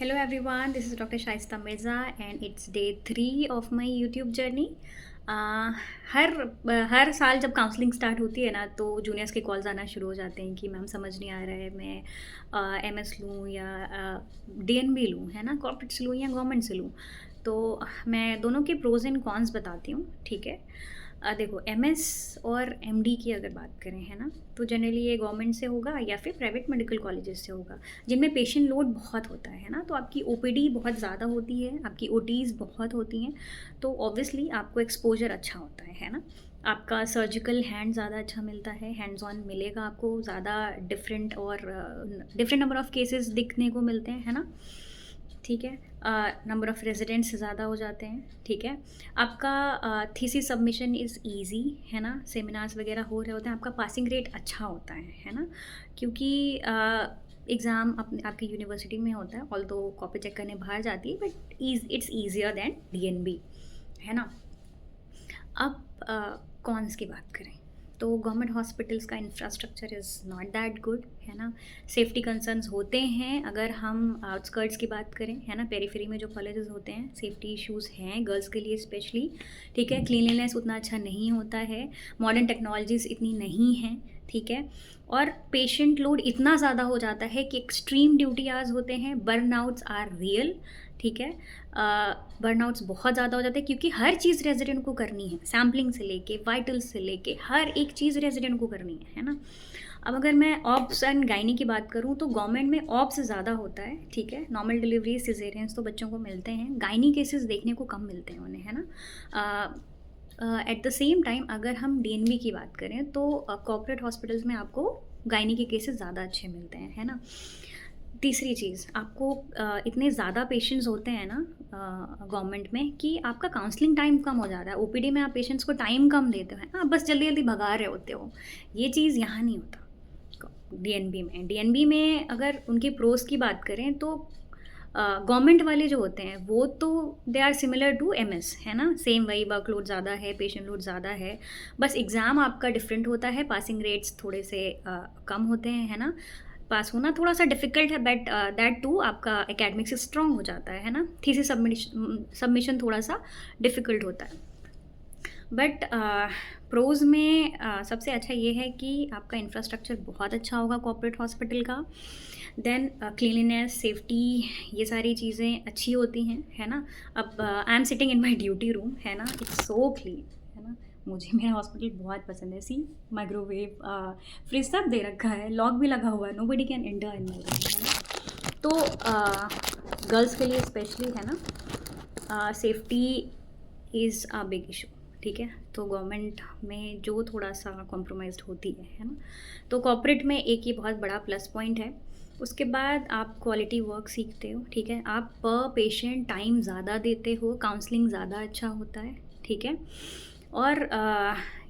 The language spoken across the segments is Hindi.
Hello everyone, this is Dr. Shaista Mirza and it's day 3 of my YouTube journey. uh, हर साल जब काउंसलिंग स्टार्ट होती है ना तो जूनियर्स के कॉल्स आना शुरू हो जाते हैं कि मैम समझ नहीं आ रहा है, मैं एमएस लूँ या डीएनबी लूँ, है ना, कॉर्पोरेट से लूँ या गवर्नमेंट से लूँ। तो मैं दोनों के प्रोज एंड कॉन्स बताती हूँ, ठीक है। देखो, एमएस और एमडी की अगर बात करें, है ना, तो जनरली ये गवर्नमेंट से होगा या फिर प्राइवेट मेडिकल कॉलेजेस से होगा, जिनमें पेशेंट लोड बहुत होता है ना। तो आपकी ओपीडी बहुत ज़्यादा होती है, आपकी ओटीज़ बहुत होती हैं, तो ऑब्वियसली आपको एक्सपोजर अच्छा होता है ना। आपका सर्जिकल हैंड ज़्यादा अच्छा मिलता है, हैंड्स ऑन मिलेगा आपको, ज़्यादा डिफरेंट और डिफरेंट नंबर ऑफ़ केसेस दिखने को मिलते हैं, है ना। ठीक है, नंबर ऑफ़ रेजिडेंट्स ज़्यादा हो जाते हैं, ठीक है। आपका थीसिस सबमिशन इज़ ईजी, है ना, सेमिनार्स वगैरह हो रहे होते हैं, आपका पासिंग रेट अच्छा होता है ना, क्योंकि एग्ज़ाम आपकी यूनिवर्सिटी में होता है, ऑल्दो कॉपी चेक करने बाहर जाती है, but it's easier than DNB, है ना। अब कॉन्स की बात करें तो गवर्नमेंट हॉस्पिटल्स का infrastructure is not that good, है ना। सेफ्टी कंसर्न्स होते हैं अगर हम आउटस्कर्ट्स की बात करें, है ना। पेरीफेरी में जो कॉलेजेस होते हैं, सेफ्टी इश्यूज़ हैं गर्ल्स के लिए स्पेशली, ठीक है। क्लीनलीनेस उतना अच्छा नहीं होता है, मॉडर्न टेक्नोलॉजीज़ इतनी नहीं हैं, ठीक है। और पेशेंट लोड इतना ज़्यादा हो जाता है कि एक्सट्रीम ड्यूटी आवर्स होते हैं, बर्नआउट्स आर रियल, ठीक है। बर्नआउट्स बहुत ज़्यादा हो जाते हैं क्योंकि हर चीज़ रेजिडेंट को करनी है, सैम्पलिंग से लेके वाइटल्स से लेके हर एक चीज़ रेजिडेंट को करनी है ना। अब अगर मैं ऑब्स एंड गायनी की बात करूँ तो गवर्नमेंट में ऑब्स ज़्यादा होता है, ठीक है। नॉर्मल डिलीवरी सिजेरियंस तो बच्चों को मिलते हैं, गायनी केसेस देखने को कम मिलते हैं उन्हें, है ना। एट द सेम टाइम अगर हम डीएनबी की बात करें तो कॉर्पोरेट हॉस्पिटल्स में आपको गायनी के केसेस ज़्यादा अच्छे मिलते हैं, है ना। तीसरी चीज़, आपको इतने ज़्यादा पेशेंट्स होते हैं ना गवर्नमेंट में कि आपका काउंसलिंग टाइम कम हो जाता है। ओपीडी में आप पेशेंट्स को टाइम कम देते हो, है ना, आप बस जल्दी जल्दी भगा रहे होते हो। ये चीज़ यहाँ नहीं होता डीएनबी में अगर उनके प्रोस की बात करें तो गवर्नमेंट वाले जो होते हैं वो तो they are similar to MS, है ना। सेम वही, वर्कलोड ज़्यादा है, पेशेंट लोड ज़्यादा है, बस एग्ज़ाम आपका डिफरेंट होता है, पासिंग रेट्स थोड़े से कम होते हैं, है ना। पास होना थोड़ा सा डिफ़िकल्ट है, बट दैट टू आपका एकेडमिक्स स्ट्रॉन्ग हो जाता है ना। थीसिस सबमिशन थोड़ा सा डिफ़िकल्ट होता है, बट प्रोज में सबसे अच्छा ये है कि आपका इंफ्रास्ट्रक्चर बहुत अच्छा होगा कॉर्पोरेट हॉस्पिटल का। देन क्लीनलीनेस, सेफ्टी, ये सारी चीज़ें अच्छी होती हैं, है ना। अब I am sitting in my duty room, है ना, इट्स सो क्लीन, है ना। मुझे मेरा हॉस्पिटल बहुत पसंद है। सी, माइक्रोवेव, फ्रिज सब दे रखा है, लॉक भी लगा हुआ है, nobody can enter in my room, है ना। तो गर्ल्स के लिए स्पेशली, है ना, safety is a big issue, ठीक है। तो गवर्नमेंट में जो थोड़ा सा कॉम्प्रोमाइज़्ड होती है ना। तो कॉर्पोरेट में एक ये बहुत बड़ा प्लस पॉइंट है। उसके बाद आप क्वालिटी वर्क सीखते हो, ठीक है। आप पर पेशेंट टाइम ज़्यादा देते हो, काउंसलिंग ज़्यादा अच्छा होता है, ठीक है। और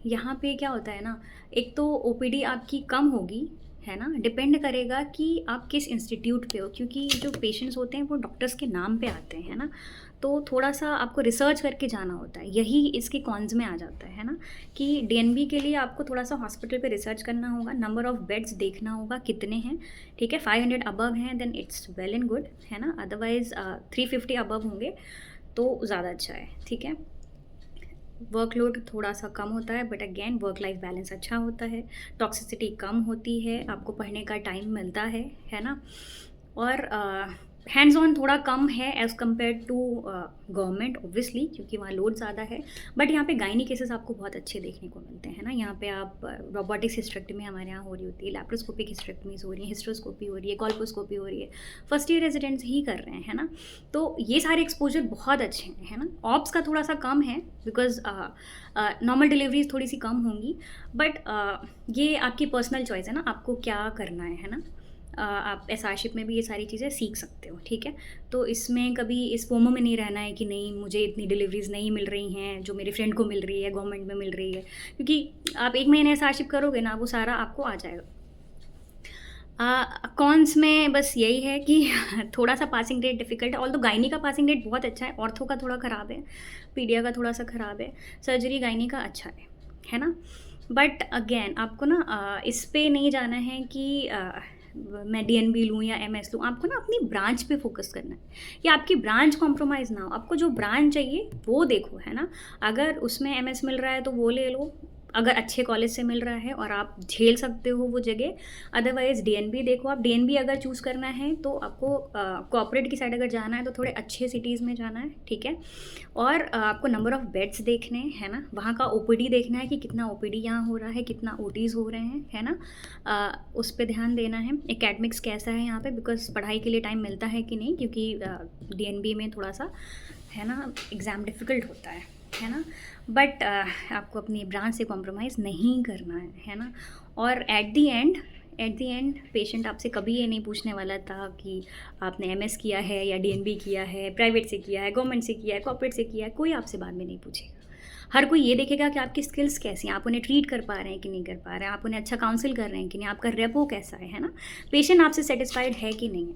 यहाँ पे क्या होता है ना, एक तो ओपीडी आपकी कम होगी, है ना, डिपेंड करेगा कि आप किस इंस्टीट्यूट पे हो, क्योंकि जो पेशेंट्स होते हैं वो डॉक्टर्स के नाम पे आते हैं, है ना। तो थोड़ा सा आपको रिसर्च करके जाना होता है, यही इसके कॉन्स में आ जाता है ना, कि डीएनबी के लिए आपको थोड़ा सा हॉस्पिटल पे रिसर्च करना होगा, नंबर ऑफ़ बेड्स देखना होगा कितने हैं, ठीक है। 500 अबव हैं then it's well and good, है ना। अदरवाइज़ 350 अबव होंगे तो ज़्यादा अच्छा है, ठीक है। वर्कलोड थोड़ा सा कम होता है, but again work life balance अच्छा होता है, टॉक्सिसिटी कम होती है, आपको पढ़ने का टाइम मिलता है ना। और हैंड्स ऑन थोड़ा कम है as compare to government, obviously, क्योंकि वहाँ लोड ज़्यादा है। बट यहाँ पे गायनी केसेस आपको बहुत अच्छे देखने को मिलते हैं ना। यहाँ पे आप रोबोटिक्स हिस्टेरेक्टमी हमारे यहाँ हो रही होती है, लैप्रोस्कोपिक हिस्टेरेक्टमीज हो रही है, हिस्ट्रोस्कोपी हो रही है, कॉल्पोस्कोपी हो रही है, फर्स्ट ईयर रेजिडेंट्स ही कर रहे हैं, है ना। तो ये सारे एक्सपोजर बहुत अच्छे हैं, है ना। ऑप्स का थोड़ा सा कम है बिकॉज नॉर्मल डिलीवरीज थोड़ी सी कम होंगी, बट ये आपकी पर्सनल चॉइस है ना, आपको क्या करना है ना। आप एसआरशिप में भी ये सारी चीज़ें सीख सकते हो, ठीक है। तो इसमें कभी इस फोमो में नहीं रहना है कि नहीं मुझे इतनी डिलीवरीज नहीं मिल रही हैं जो मेरे फ्रेंड को मिल रही है, गवर्नमेंट में मिल रही है, क्योंकि आप 1 महीने एसआरशिप करोगे ना, वो सारा आपको आ जाएगा। कॉन्स में बस यही है कि थोड़ा सा पासिंग रेट डिफ़िकल्ट है, ऑल्दो गायनी का पासिंग रेट बहुत अच्छा है, ऑर्थो का थोड़ा ख़राब है, पीडिया का थोड़ा सा ख़राब है, सर्जरी गायनी का अच्छा है ना। बट अगेन आपको ना इस पे नहीं जाना है कि मैं डीएनबी लूँ या एमएस लूँ, आपको ना अपनी ब्रांच पे फोकस करना है कि आपकी ब्रांच कॉम्प्रोमाइज़ ना हो। आपको जो ब्रांच चाहिए वो देखो, है ना। अगर उसमें एमएस मिल रहा है तो वो ले लो, अगर अच्छे कॉलेज से मिल रहा है और आप झेल सकते हो वो जगह। अदरवाइज़ डीएनबी देखो। आप डीएनबी अगर चूज़ करना है तो आपको कॉर्पोरेट की साइड अगर जाना है तो थोड़े अच्छे सिटीज़ में जाना है, ठीक है। और आपको नंबर ऑफ़ बेड्स देखने हैं, है ना। वहाँ का ओपीडी देखना है कि कितना ओपीडी यहाँ हो रहा है, कितना ओटीज़ हो रहे हैं, है ना। उस पे ध्यान देना है। एकेडमिक्स कैसा है यहाँ पे, बिकॉज़ पढ़ाई के लिए टाइम मिलता है कि नहीं, क्योंकि डीएनबी में थोड़ा सा, है ना, एग्ज़ाम डिफ़िकल्ट होता है ना। बट आपको अपनी ब्रांच से कॉम्प्रोमाइज़ नहीं करना है ना। और एट द एंड पेशेंट आपसे कभी ये नहीं पूछने वाला था कि आपने एमएस किया है या डीएनबी किया है, प्राइवेट से किया है, गवर्नमेंट से किया है, कॉर्पोरेट से किया है, कोई आपसे बाद में नहीं पूछेगा। हर कोई ये देखेगा कि आपकी स्किल्स कैसी हैं, आप उन्हें ट्रीट कर पा रहे हैं कि नहीं कर पा रहे हैं, आप उन्हें अच्छा काउंसिल कर रहे हैं कि नहीं, आपका रेपो कैसा है ना। पेशेंट आपसे सेटिस्फाइड है कि नहीं है,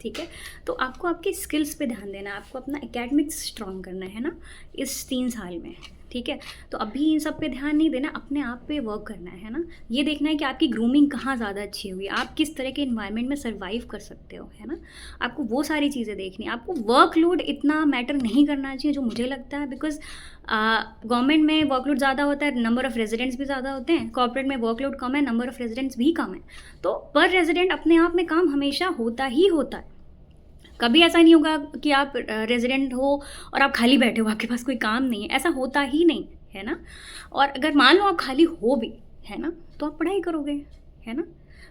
ठीक है। तो आपको आपके स्किल्स पे ध्यान देना है, आपको अपना एकेडमिक्स स्ट्रॉन्ग करना है ना इस 3 साल में, ठीक है। तो अभी इन सब पे ध्यान नहीं देना, अपने आप पे वर्क करना है ना। ये देखना है कि आपकी ग्रूमिंग कहाँ ज़्यादा अच्छी हुई, आप किस तरह के इन्वायरमेंट में सर्वाइव कर सकते हो, है ना। आपको वो सारी चीज़ें देखनी है। आपको वर्कलोड इतना मैटर नहीं करना चाहिए जो मुझे लगता है, बिकॉज गवर्नमेंट में वर्कलोड ज़्यादा होता है, नंबर ऑफ़ रेजिडेंट्स भी ज़्यादा होते हैं। कॉर्पोरेट में वर्कलोड कम है, नंबर ऑफ़ रेजिडेंट्स भी कम है। तो पर रेजिडेंट अपने आप में काम हमेशा होता ही होता है। कभी ऐसा नहीं होगा कि आप रेजिडेंट हो और आप खाली बैठे हो, आपके पास कोई काम नहीं है, ऐसा होता ही नहीं है ना। और अगर मान लो आप खाली हो भी, है ना, तो आप पढ़ाई करोगे, है ना।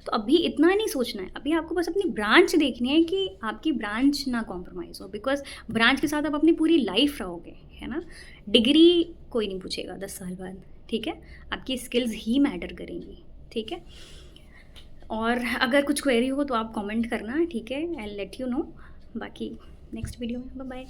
तो अभी इतना नहीं सोचना है, अभी आपको बस अपनी ब्रांच देखनी है कि आपकी ब्रांच ना कॉम्प्रोमाइज़ हो, बिकॉज ब्रांच के साथ आप अपनी पूरी लाइफ रहोगे, है ना। डिग्री कोई नहीं पूछेगा 10 साल बाद, ठीक है। आपकी स्किल्स ही मैटर करेंगी, ठीक है। और अगर कुछ क्वेरी हो तो आप कमेंट करना, ठीक है। I let you know. बाकी नेक्स्ट वीडियो में, बाय बाय।